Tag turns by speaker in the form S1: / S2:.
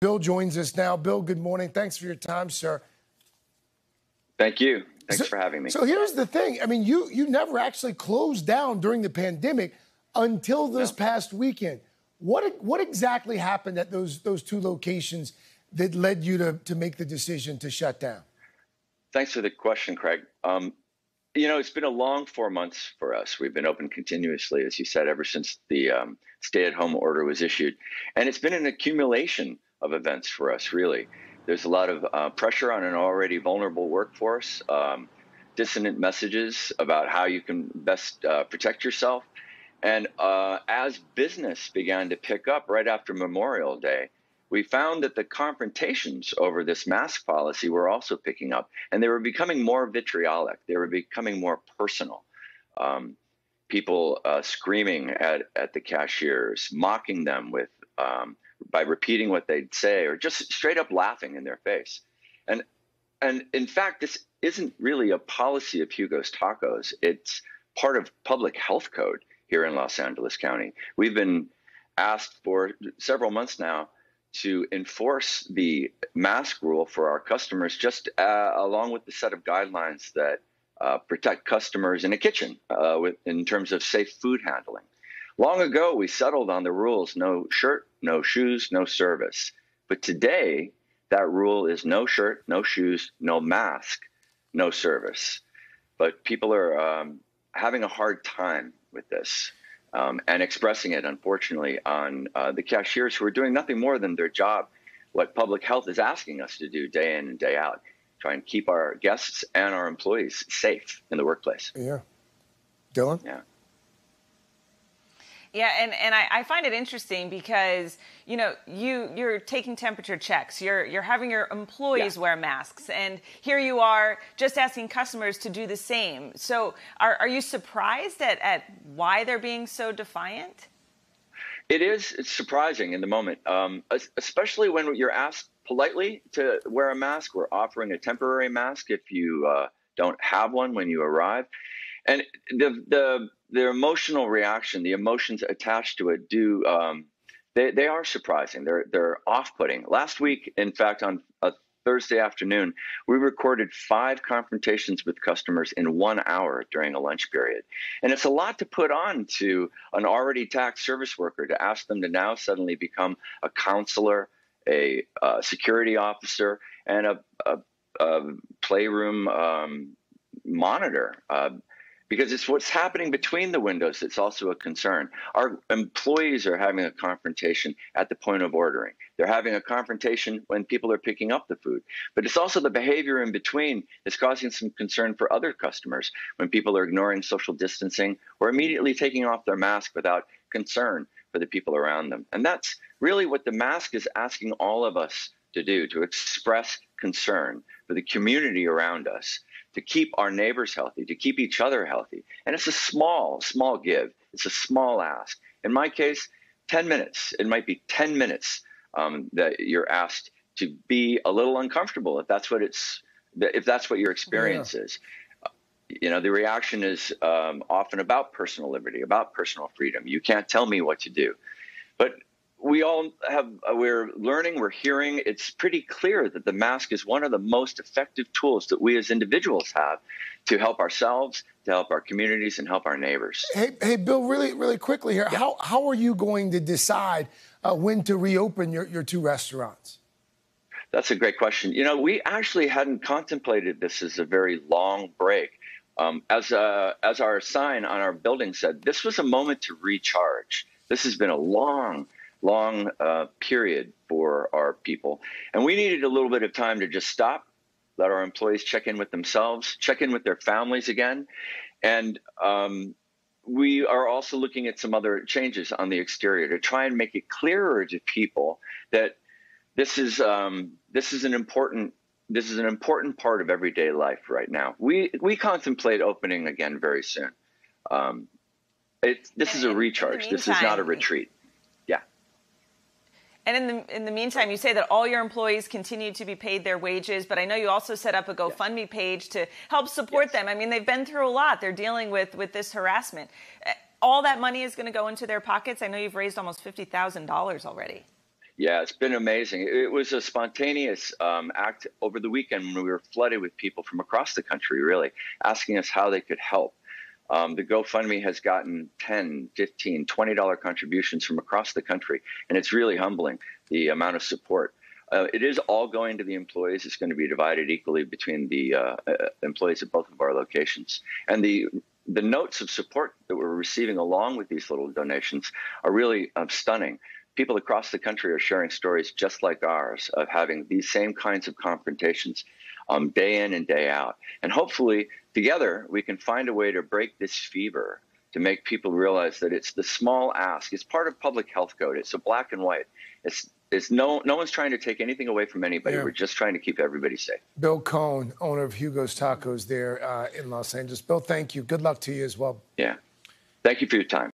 S1: Bill joins us now. Bill, good morning. Thanks for your time, sir.
S2: Thank you. Thanks for having me.
S1: So here's the thing. I mean, you never actually closed down during the pandemic until this past weekend. What exactly happened at those two locations that led you to make the decision to shut down?
S2: Thanks for the question, Craig. You know, it's been a long 4 months for us. We've been open continuously, as you said, ever since the stay-at-home order was issued. And it's been an accumulation of events for us, really. There's a lot of pressure on an already vulnerable workforce, dissonant messages about how you can best protect yourself. And as business began to pick up right after Memorial Day, we found that the confrontations over this mask policy were also picking up, and they were becoming more vitriolic. They were becoming more personal. People screaming at the cashiers, mocking them with by repeating what they'd say, or just straight up laughing in their face. And in fact, this isn't really a policy of Hugo's Tacos. It's part of public health code here in Los Angeles County. We've been asked for several months now to enforce the mask rule for our customers, just along with the set of guidelines that protect customers in a kitchen in terms of safe food handling. Long ago, we settled on the rules: no shirt, no shoes, no service. But today, that rule is no shirt, no shoes, no mask, no service. But people are having a hard time with this. And expressing it, unfortunately, on the cashiers who are doing nothing more than their job, what public health is asking us to do day in and day out, try and keep our guests and our employees safe in the workplace.
S1: Yeah. Dylan?
S2: Yeah.
S3: Yeah, and I find it interesting because, you know, you're taking temperature checks. You're having your employees wear masks. And here you are just asking customers to do the same. So are you surprised at why they're being so defiant?
S2: It's surprising in the moment, especially when you're asked politely to wear a mask. We're offering a temporary mask if you don't have one when you arrive. And the emotional reaction, the emotions attached to it, they are surprising. They're off-putting. Last week, in fact, on a Thursday afternoon, we recorded 5 confrontations with customers in 1 hour during a lunch period. And it's a lot to put on to an already taxed service worker to ask them to now suddenly become a counselor, a security officer, and a playroom monitor. Because it's what's happening between the windows that's also a concern. Our employees are having a confrontation at the point of ordering. They're having a confrontation when people are picking up the food. But it's also the behavior in between that's causing some concern for other customers, when people are ignoring social distancing or immediately taking off their mask without concern for the people around them. And that's really what the mask is asking all of us to do, to express concern for the community around us, to keep our neighbors healthy, to keep each other healthy. And it's a small give. It's a small ask. In my case, 10 minutes. It might be 10 minutes that you're asked to be a little uncomfortable, if that's what your experience is. You know, the reaction is often about personal liberty, about personal freedom. You can't tell me what to do. But we're learning, we're hearing. It's pretty clear that the mask is one of the most effective tools that we as individuals have to help ourselves, to help our communities, and help our neighbors.
S1: Hey, Bill, really quickly here. Yeah. How are you going to decide when to reopen your 2 restaurants?
S2: That's a great question. You know, we actually hadn't contemplated this as a very long break. As our sign on our building said, this was a moment to recharge. This has been a long period for our people. And we needed a little bit of time to just stop, let our employees check in with themselves, check in with their families again. And we are also looking at some other changes on the exterior to try and make it clearer to people that this is an important part of everyday life right now. We contemplate opening again very soon. This is a recharge. This is not a retreat.
S3: And in the meantime, you say that all your employees continue to be paid their wages, but I know you also set up a GoFundMe page to help support them. I mean, they've been through a lot. They're dealing with this harassment. All that money is going to go into their pockets. I know you've raised almost $50,000 already.
S2: Yeah, it's been amazing. It was a spontaneous act over the weekend when we were flooded with people from across the country, really, asking us how they could help. The GoFundMe has gotten $10, $15, $20 contributions from across the country, and it's really humbling, the amount of support. It is all going to the employees. It's going to be divided equally between the employees at both of our locations. And the notes of support that we're receiving along with these little donations are really stunning. People across the country are sharing stories just like ours of having these same kinds of confrontations day in and day out. And hopefully, together, we can find a way to break this fever, to make people realize that it's the small ask. It's part of public health code. It's a black and white. It's no one's trying to take anything away from anybody.
S1: Yeah.
S2: We're just trying to keep everybody safe.
S1: Bill Cohn, owner of Hugo's Tacos there in Los Angeles. Bill, thank you. Good luck to you as well.
S2: Yeah. Thank you for your time.